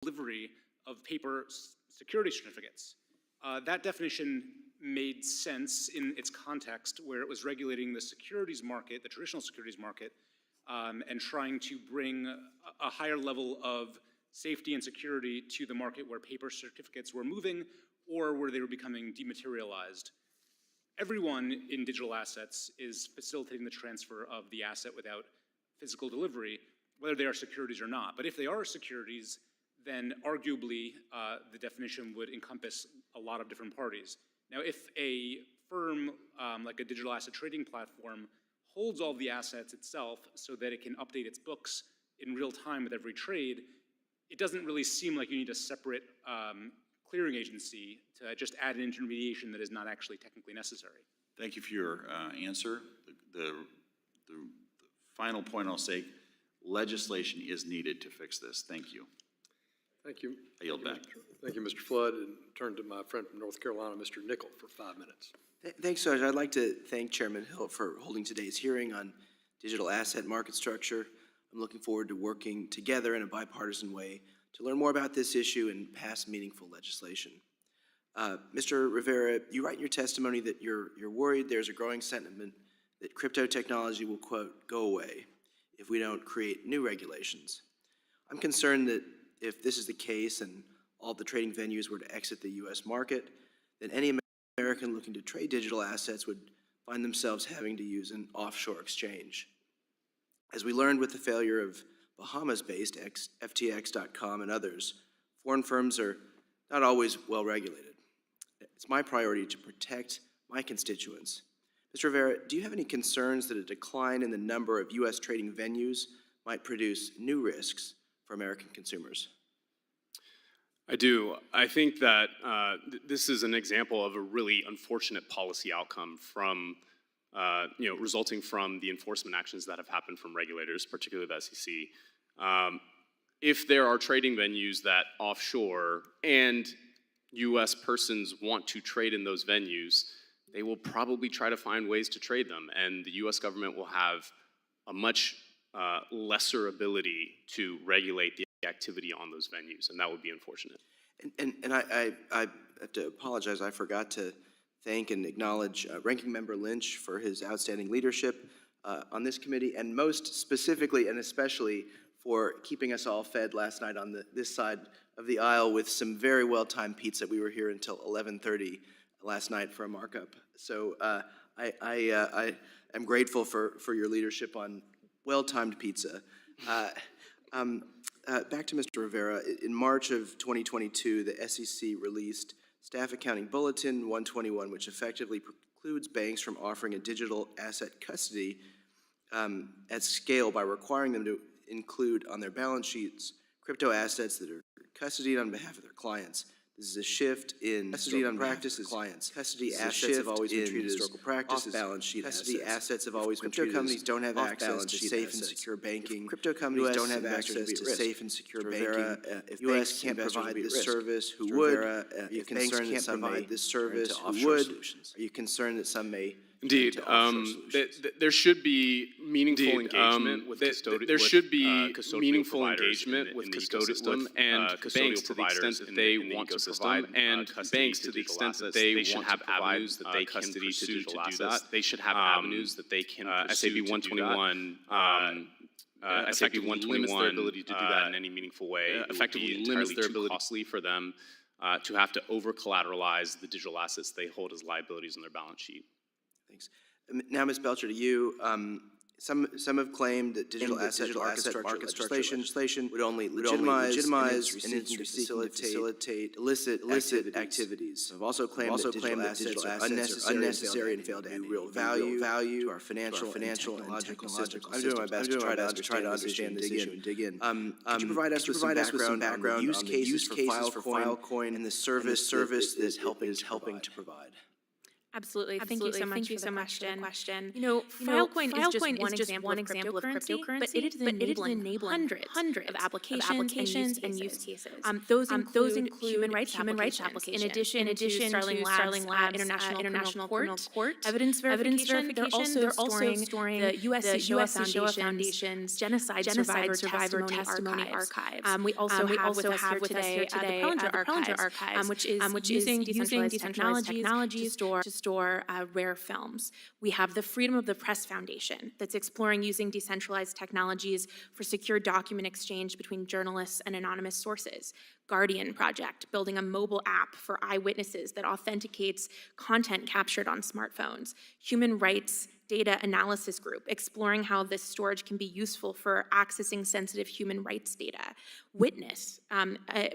delivery of paper security certificates. That definition made sense in its context where it was regulating the securities market, the traditional securities market, and trying to bring a higher level of safety and security to the market where paper certificates were moving or where they were becoming dematerialized. Everyone in digital assets is facilitating the transfer of the asset without physical delivery, whether they are securities or not. But if they are securities, then arguably the definition would encompass a lot of different parties. Now, if a firm like a digital asset trading platform holds all the assets itself so that it can update its books in real time with every trade, it doesn't really seem like you need a separate clearing agency to just add an intermediation that is not actually technically necessary. Thank you for your answer. The final point I'll say, legislation is needed to fix this. Thank you. Thank you. I yield back. Thank you, Mr. Flood, and turn to my friend from North Carolina, Mr. Nickel, for 5 minutes. Thanks, Judge. I'd like to thank Chairman Hill for holding today's hearing on digital asset market structure. I'm looking forward to working together in a bipartisan way to learn more about this issue and pass meaningful legislation. Mr. Rivera, you write in your testimony that you're worried there's a growing sentiment that crypto technology will, quote, go away if we don't create new regulations. I'm concerned that if this is the case and all the trading venues were to exit the U.S. market, then any American looking to trade digital assets would find themselves having to use an offshore exchange. As we learned with the failure of Bahamas-based FTX.com and others, foreign firms are not always well regulated. It's my priority to protect my constituents. Mr. Rivera, do you have any concerns that a decline in the number of U.S. trading venues might produce new risks for American consumers? I do. I think that this is an example of a really unfortunate policy outcome from, resulting from the enforcement actions that have happened from regulators, particularly the SEC. If there are trading venues that offshore and U.S. persons want to trade in those venues, they will probably try to find ways to trade them, and the U.S. government will have a much lesser ability to regulate the activity on those venues, and that would be unfortunate. And I have to apologize. I forgot to thank and acknowledge Ranking Member Lynch for his outstanding leadership on this committee, and most specifically and especially for keeping us all fed last night on this side of the aisle with some very well-timed pizza. We were here until 11:30 last night for a markup. So I am grateful for your leadership on well-timed pizza. Back to Mr. Rivera. In March of 2022, the SEC released Staff Accounting Bulletin 121, which effectively precludes banks from offering a digital asset custody at scale by requiring them to include on their balance sheets crypto assets that are custodied on behalf of their clients. This is a shift in historical practices. Custody assets have always been treated as historical practices. Off-balance sheet custody assets have always been treated as companies don't have access to safe and secure banking. Crypto companies don't have access to safe and secure banking. If U.S. can't provide this service, who would? Are you concerned that some may this service? Who would? Are you concerned that some may? Indeed, there should be meaningful engagement with custodial. There should be meaningful engagement with custodial and banks to the extent that they want to provide, and banks to the extent that they want to have avenues that they can pursue to do that. They should have avenues that they can pursue. SAB 121. SAB 121 limits their ability to do that in any meaningful way. Effectively limits their ability costly for them to have to over-collateralize the digital assets they hold as liabilities on their balance sheet. Thanks. Now, Ms. Belcher, to you. Some have claimed that digital asset market structure legislation would only legitimize and facilitate illicit activities. I've also claimed that digital assets are unnecessary and fail to add real value to our financial and technological systems. I'm doing my best to try to understand this issue and dig in. Could you provide us with some background on the use cases for Filecoin and the service that is helping to provide? Absolutely. Thank you so much for the question. You know, Filecoin Filecoin is just one example of cryptocurrency, but it is enabling hundreds of applications and use cases. Those include human rights applications. In addition to Starling Labs, International Criminal Court, evidence verification, they're also storing the U.S. Shoah Foundation's Genocide Survivor Testimony Archives. We also have with us here today the Pellinger Archives, which is using decentralized technologies to store rare films. We have the Freedom of the Press Foundation that's exploring using decentralized technologies for secure document exchange between journalists and anonymous sources. Guardian Project, building a mobile app for eyewitnesses that authenticates content captured on smartphones. Human Rights Data Analysis Group, exploring how this storage can be useful for accessing sensitive human rights data. Witness,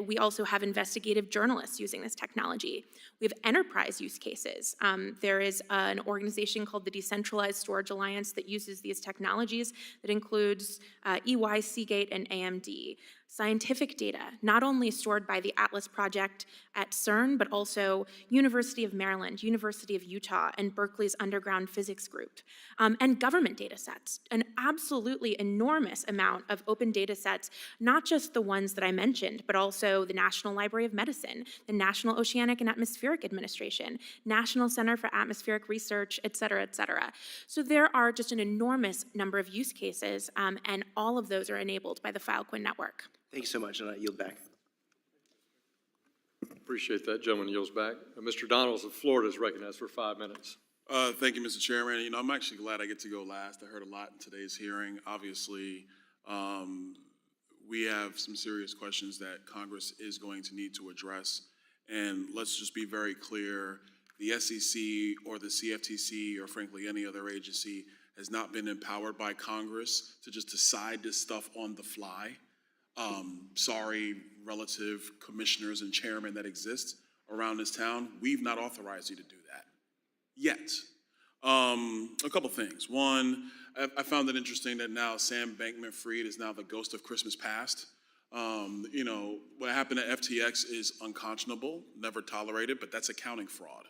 we also have investigative journalists using this technology. We have enterprise use cases. There is an organization called the Decentralized Storage Alliance that uses these technologies that includes EY, Seagate, and AMD. Scientific data, not only stored by the Atlas Project at CERN, but also University of Maryland, University of Utah, and Berkeley's Underground Physics Group. And government data sets, an absolutely enormous amount of open data sets, not just the ones that I mentioned, but also the National Library of Medicine, the National Oceanic and Atmospheric Administration, National Center for Atmospheric Research, et cetera, et cetera. So there are just an enormous number of use cases, and all of those are enabled by the Filecoin network. Thank you so much, and I yield back. Appreciate that. Gentleman yields back. Mr. Donalds of Florida is recognized for 5 minutes. Thank you, Mr. Chairman. You know, I'm actually glad I get to go last. I heard a lot in today's hearing. Obviously, we have some serious questions that Congress is going to need to address. And let's just be very clear, the SEC or the CFTC or frankly any other agency has not been empowered by Congress to just decide this stuff on the fly. Sorry, relative commissioners and chairmen that exist around this town, we've not authorized you to do that yet. A couple things. One, I found it interesting that now Sam Bankman-Fried is now the ghost of Christmas past. You know, what happened at FTX is unconscionable, never tolerated, but that's accounting fraud.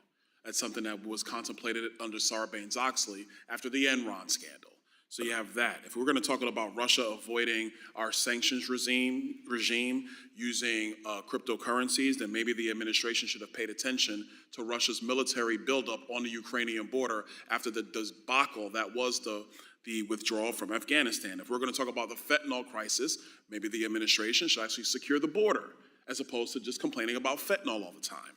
That's something that was contemplated under Sarbanes-Oxley after the Enron scandal. So you have that. If we're going to talk about Russia avoiding our sanctions regime using cryptocurrencies, then maybe the administration should have paid attention to Russia's military buildup on the Ukrainian border after the debacle that was the withdrawal from Afghanistan. If we're going to talk about the fentanyl crisis, maybe the administration should actually secure the border as opposed to just complaining about fentanyl all the time.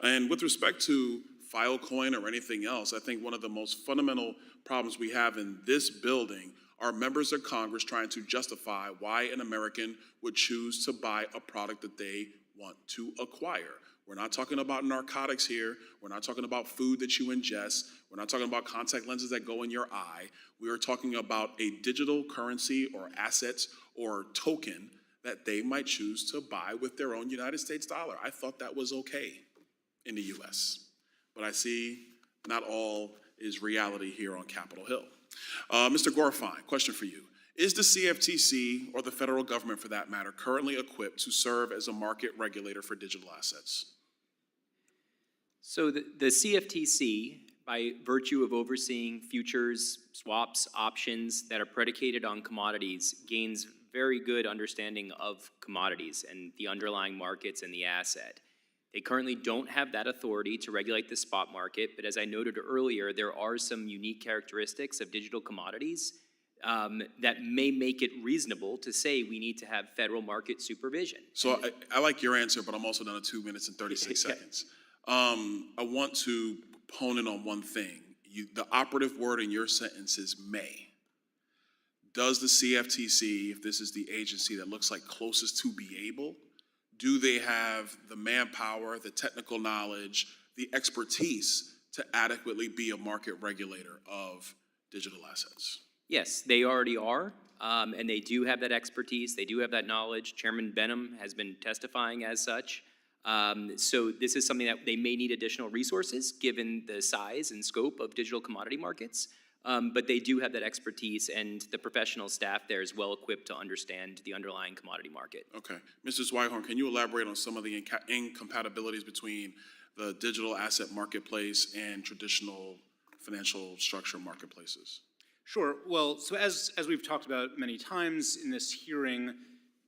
And with respect to Filecoin or anything else, I think one of the most fundamental problems we have in this building are members of Congress trying to justify why an American would choose to buy a product that they want to acquire. We're not talking about narcotics here. We're not talking about food that you ingest. We're not talking about contact lenses that go in your eye. We are talking about a digital currency or assets or token that they might choose to buy with their own United States dollar. I thought that was okay in the US. But I see not all is reality here on Capitol Hill. Mr. Gorfine, question for you. Is the CFTC, or the federal government for that matter, currently equipped to serve as a market regulator for digital assets? So the CFTC, by virtue of overseeing futures, swaps, options that are predicated on commodities, gains very good understanding of commodities and the underlying markets and the asset. They currently don't have that authority to regulate the spot market, but as I noted earlier, there are some unique characteristics of digital commodities that may make it reasonable to say we need to have federal market supervision. So I like your answer, but I'm also down to 2 minutes and 36 seconds. I want to hone in on one thing. The operative word in your sentence is may. Does the CFTC, if this is the agency that looks like closest to be able, do they have the manpower, the technical knowledge, the expertise to adequately be a market regulator of digital assets? Yes, they already are, and they do have that expertise. They do have that knowledge. Chairman Benham has been testifying as such. So this is something that they may need additional resources given the size and scope of digital commodity markets. But they do have that expertise, and the professional staff there is well equipped to understand the underlying commodity market. Okay. Mr. Zweighorn, can you elaborate on some of the incompatibilities between the digital asset marketplace and traditional financial structure marketplaces? Sure. Well, so as we've talked about many times in this hearing,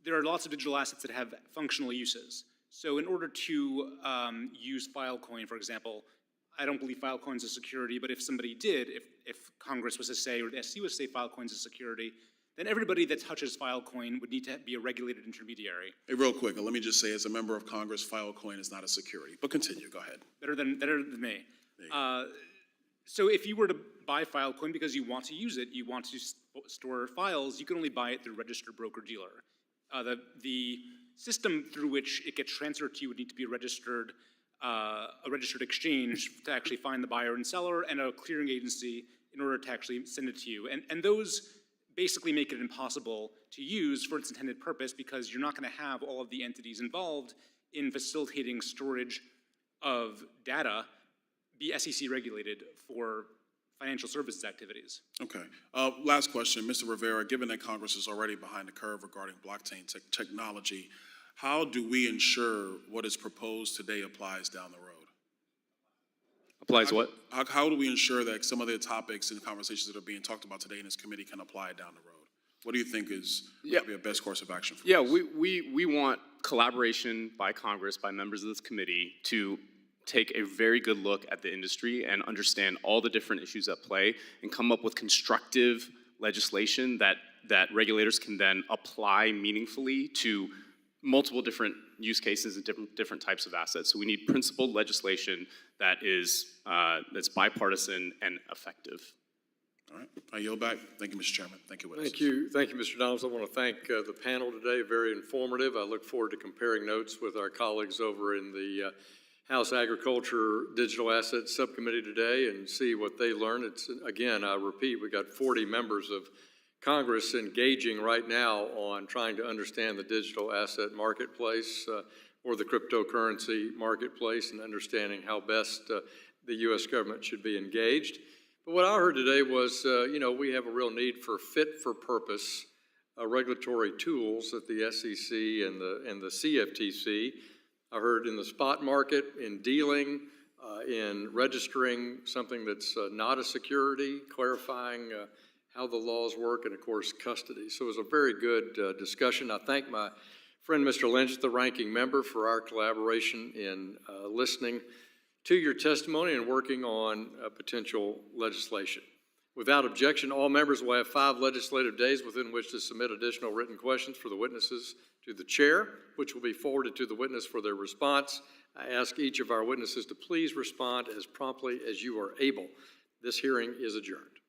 there are lots of digital assets that have functional uses. So in order to use Filecoin, for example, I don't believe Filecoin is a security, but if somebody did, if Congress was to say, or the SEC was to say Filecoin is a security, then everybody that touches Filecoin would need to be a regulated intermediary. Hey, real quick, let me just say, as a member of Congress, Filecoin is not a security, but continue, go ahead. Better than me. So if you were to buy Filecoin because you want to use it, you want to store files, you can only buy it through registered broker-dealer. The system through which it gets transferred to you would need to be a registered exchange to actually find the buyer and seller, and a clearing agency in order to actually send it to you. And those basically make it impossible to use for its intended purpose, because you're not going to have all of the entities involved in facilitating storage of data be SEC regulated for financial services activities. Okay. Last question, Mr. Rivera, given that Congress is already behind the curve regarding blockchain technology, how do we ensure what is proposed today applies down the road? Applies what? How do we ensure that some of the topics and conversations that are being talked about today in this committee can apply down the road? What do you think is going to be a best course of action for Yeah, us? we want collaboration by Congress, by members of this committee, to take a very good look at the industry and understand all the different issues at play and come up with constructive legislation that regulators can then apply meaningfully to multiple different use cases and different types of assets. So we need principled legislation that is that's bipartisan and effective. All right, I yield back. Thank you, Mr. Chairman. Thank you, witnesses. Thank you, Mr. Donalds. I want to thank the panel today, very informative. I look forward to comparing notes with our colleagues over in the House Agriculture Digital Assets Subcommittee today and see what they learn. It's, again, I repeat, we got 40 members of Congress engaging right now on trying to understand the digital asset marketplace or the cryptocurrency marketplace, and understanding how best the U.S. government should be engaged. But what I heard today was, we have a real need for fit-for-purpose regulatory tools at the SEC and the CFTC. I heard in the spot market, in dealing, in registering something that's not a security, clarifying how the laws work, and of course custody. So it was a very good discussion. I thank my friend Mr. Lynch, the ranking member, for our collaboration in listening to your testimony and working on potential legislation. Without objection, all members will have 5 legislative days within which to submit additional written questions for the witnesses to the chair, which will be forwarded to the witness for their response. I ask each of our witnesses to please respond as promptly as you are able. This hearing is adjourned.